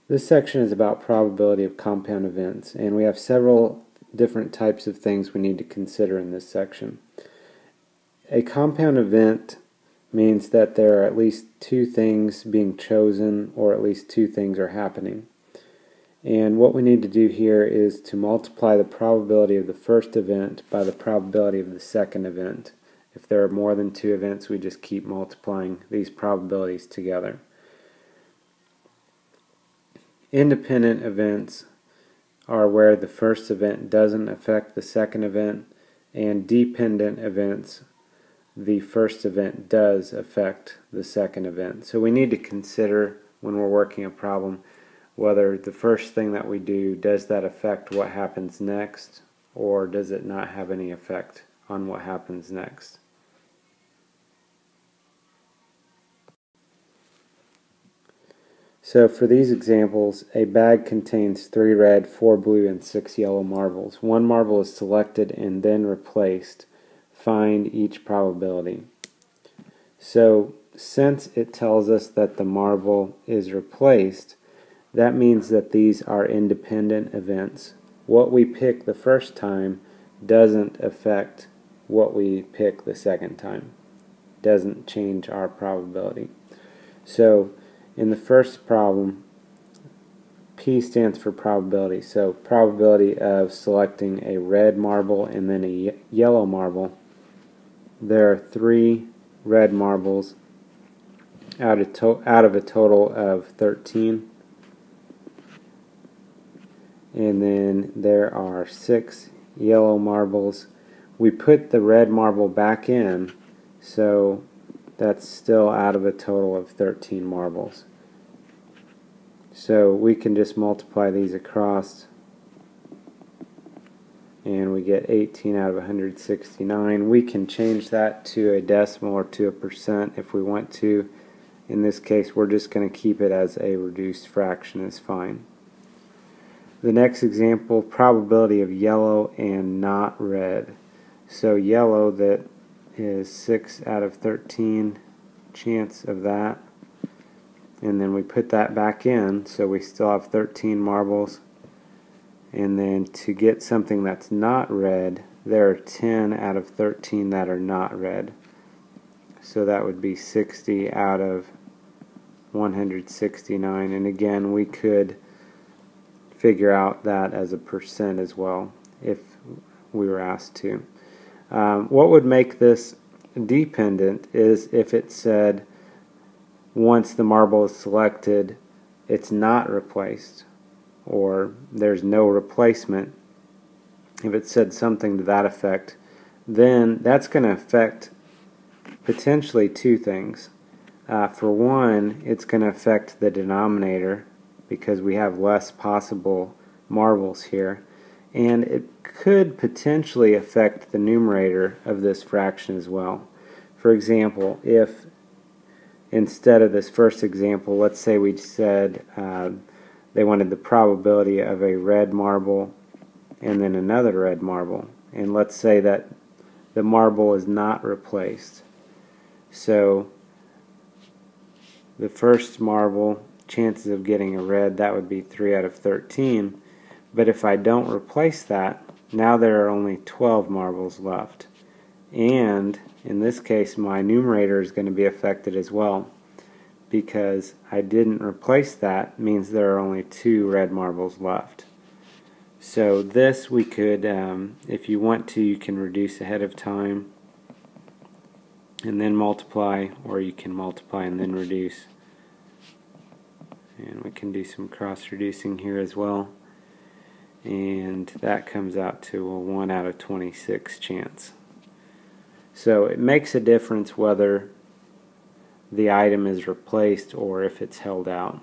This section is about probability of compound events, and we have several different types of things we need to consider in this section. A compound event means that there are at least two things being chosen, or at least two things are happening. And what we need to do here is to multiply the probability of the first event by the probability of the second event. If there are more than two events, we just keep multiplying these probabilities together. Independent events are where the first event doesn't affect the second event, and dependent events, the first event does affect the second event. So we need to consider when we're working a problem whether the first thing that we do, does that affect what happens next, or does it not have any effect on what happens next. So for these examples, a bag contains 3 red, 4 blue, and 6 yellow marbles. One marble is selected and then replaced. Find each probability. So since it tells us that the marble is replaced, that means that these are independent events. What we pick the first time doesn't affect what we pick the second time. Doesn't change our probability. So in the first problem, P stands for probability. So probability of selecting a red marble and then a yellow marble. There are 3 red marbles out of a total of 13. And then there are 6 yellow marbles. We put the red marble back in, so that's still out of a total of 13 marbles. So we can just multiply these across, and we get 18 out of 169. We can change that to a decimal or to a percent if we want to. In this case, we're just going to keep it as a reduced fraction is fine. The next example, probability of yellow and not red. So yellow, that is 6 out of 13 chance of that. And then we put that back in, so we still have 13 marbles. And then to get something that's not red, there are 10 out of 13 that are not red. So that would be 60 out of 169. And again, we could figure out that as a percent as well if we were asked to. What would make this dependent is if it said once the marble is selected it's not replaced, or there's no replacement. If it said something to that effect, then that's going to affect potentially two things. For one, it's going to affect the denominator because we have less possible marbles here, and it could potentially affect the numerator of this fraction as well. For example, if instead of this first example, let's say we said they wanted the probability of a red marble and then another red marble, and let's say that the marble is not replaced. So the first marble, chances of getting a red, that would be 3 out of 13. But if I don't replace that, now there are only 12 marbles left. And in this case, my numerator is going to be affected as well, because I didn't replace that means there are only 2 red marbles left. So this we could, if you want to, you can reduce ahead of time and then multiply, or you can multiply and then reduce. And we can do some cross-reducing here as well. And that comes out to a 1 out of 26 chance. So it makes a difference whether the item is replaced or if it's held out.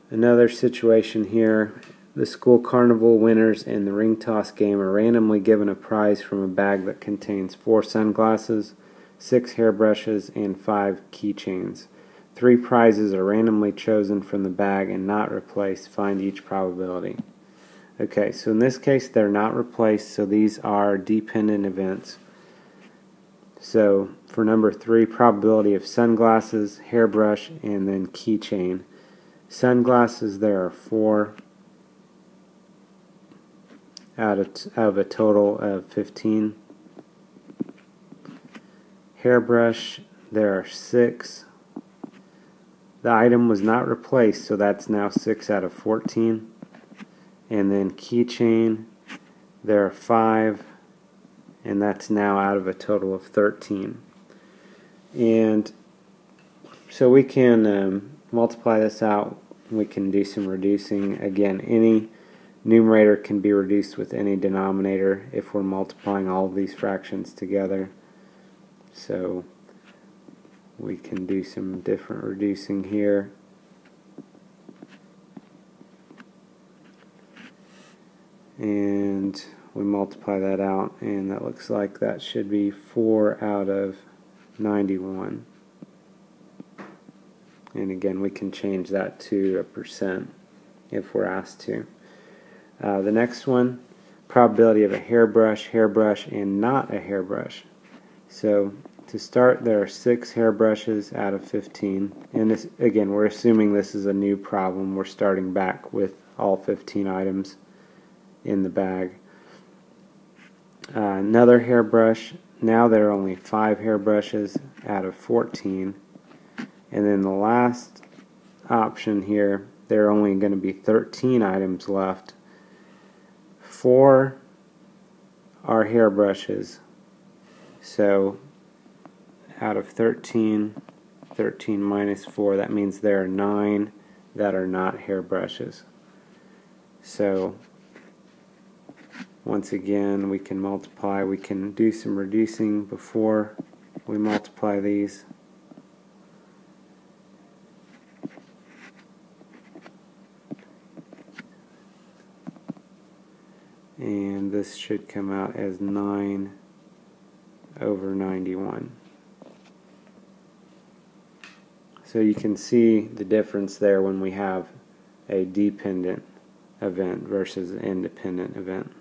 Another situation here, the school carnival winners in the ring toss game are randomly given a prize from a bag that contains 4 sunglasses, 6 hairbrushes, and 5 keychains. 3 prizes are randomly chosen from the bag and not replaced. Find each probability. Okay, so in this case they're not replaced, so these are dependent events. So for number 3, probability of sunglasses, hairbrush, and then keychain. Sunglasses, there are 4 out of a total of 15. Hairbrush, there are 6. The item was not replaced, so that's now 6 out of 14. And then keychain, there are 5, and that's now out of a total of 13. And so we can multiply this out. We can do some reducing. Again, any numerator can be reduced with any denominator if we're multiplying all of these fractions together. So we can do some different reducing here. And we multiply that out, and that looks like that should be 4 out of 91. And again, we can change that to a percent if we're asked to. The next one, probability of a hairbrush, and not a hairbrush. So to start, there are 6 hairbrushes out of 15. And this, again, we're assuming this is a new problem. We're starting back with all 15 items in the bag. Another hairbrush, now there are only 5 hairbrushes out of 14. And then the last option here, there are only going to be 13 items left. 4 are hairbrushes. So out of 13, 13 minus 4, that means there are 9 that are not hairbrushes. So once again, we can multiply. We can do some reducing before we multiply these. And this should come out as 9 over 91. So you can see the difference there when we have a dependent event versus an independent event.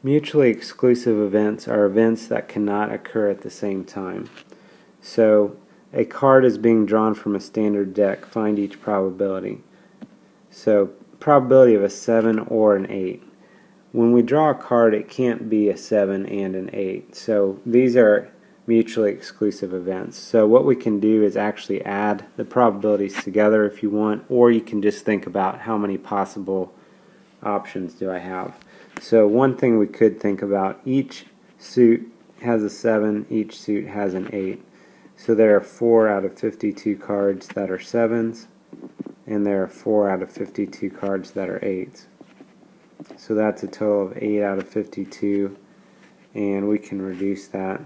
Mutually exclusive events are events that cannot occur at the same time. So a card is being drawn from a standard deck. Find each probability. So probability of a 7 or an 8. When we draw a card, it can't be a 7 and an 8. So these are mutually exclusive events. So what we can do is actually add the probabilities together if you want, or you can just think about how many possible options do I have. So one thing we could think about, each suit has a 7, each suit has an 8. So there are 4 out of 52 cards that are 7s, and there are 4 out of 52 cards that are 8s. So that's a total of 8 out of 52, and we can reduce that.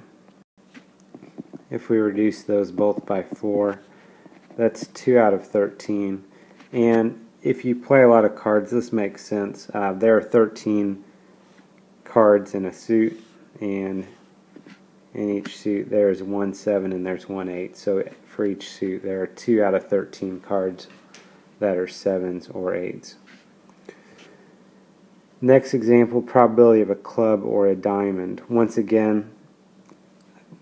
If we reduce those both by 4, that's 2 out of 13. And if you play a lot of cards, this makes sense. There are 13 cards in a suit, and in each suit there is 1 7 and there's 1 8. So for each suit there are 2 out of 13 cards that are 7s or 8s. Next example, probability of a club or a diamond. Once again,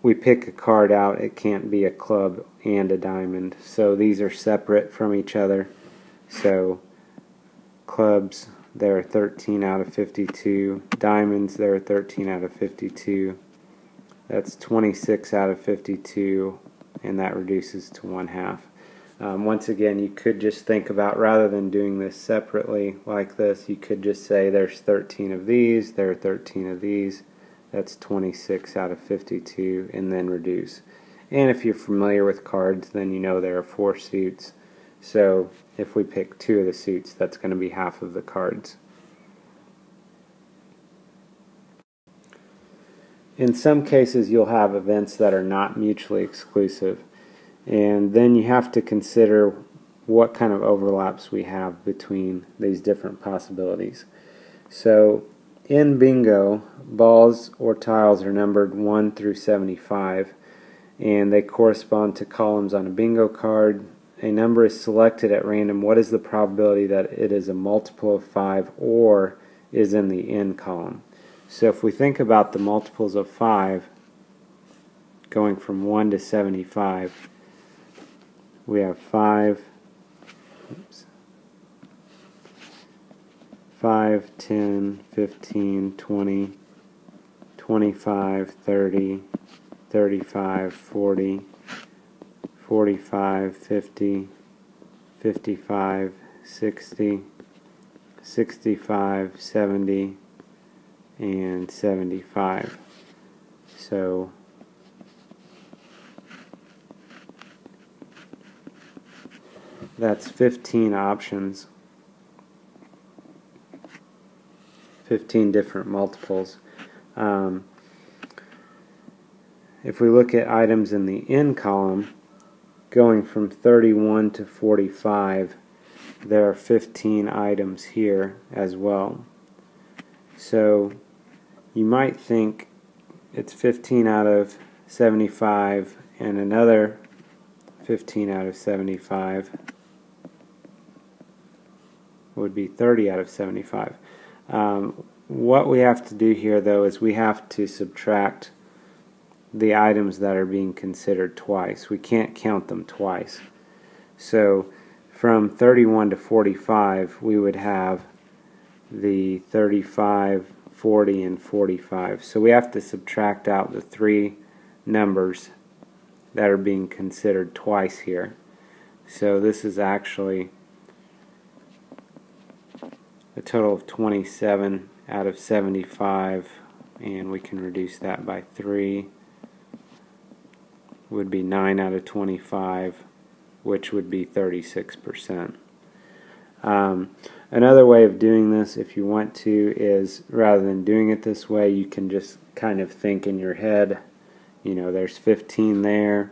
we pick a card out, it can't be a club and a diamond. So these are separate from each other. So clubs, there are 13 out of 52. Diamonds, there are 13 out of 52. That's 26 out of 52, and that reduces to 1/2. Once again, you could just think about, rather than doing this separately like this, you could just say there's 13 of these, there are 13 of these, that's 26 out of 52, and then reduce. And if you're familiar with cards, then you know there are 4 suits. So if we pick 2 of the suits, that's going to be half of the cards. In some cases, you'll have events that are not mutually exclusive. And then you have to consider what kind of overlaps we have between these different possibilities. So in bingo, balls or tiles are numbered 1 through 75, and they correspond to columns on a bingo card. A number is selected at random. What is the probability that it is a multiple of 5 or is in the in column? So if we think about the multiples of 5 going from 1 to 75, we have 5, 10, 15, 20, 25, 30, 35, 40, 45, 50, 55, 60, 65, 70, and 75. So that's 15 options, 15 different multiples. If we look at items in the in column, going from 31 to 45, there are 15 items here as well. So you might think it's 15 out of 75 and another 15 out of 75 would be 30 out of 75. What we have to do here, though, is we have to subtract the items that are being considered twice. We can't count them twice. So from 31 to 45, we would have the 35, 40, and 45. So we have to subtract out the 3 numbers that are being considered twice here. So this is actually a total of 27 out of 75, and we can reduce that by 3. Would be 9 out of 25, which would be 36%. Another way of doing this, if you want to, is rather than doing it this way, you can just kind of think in your head, you know, there's 15 there,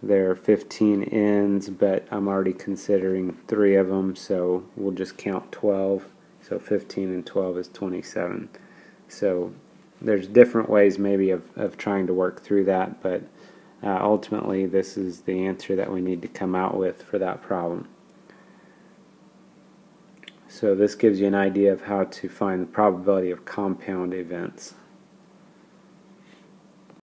there are 15 ends, but I'm already considering 3 of them, so we'll just count 12. So 15 and 12 is 27. So there's different ways maybe of trying to work through that, but ultimately this is the answer that we need to come out with for that problem. So this gives you an idea of how to find the probability of compound events.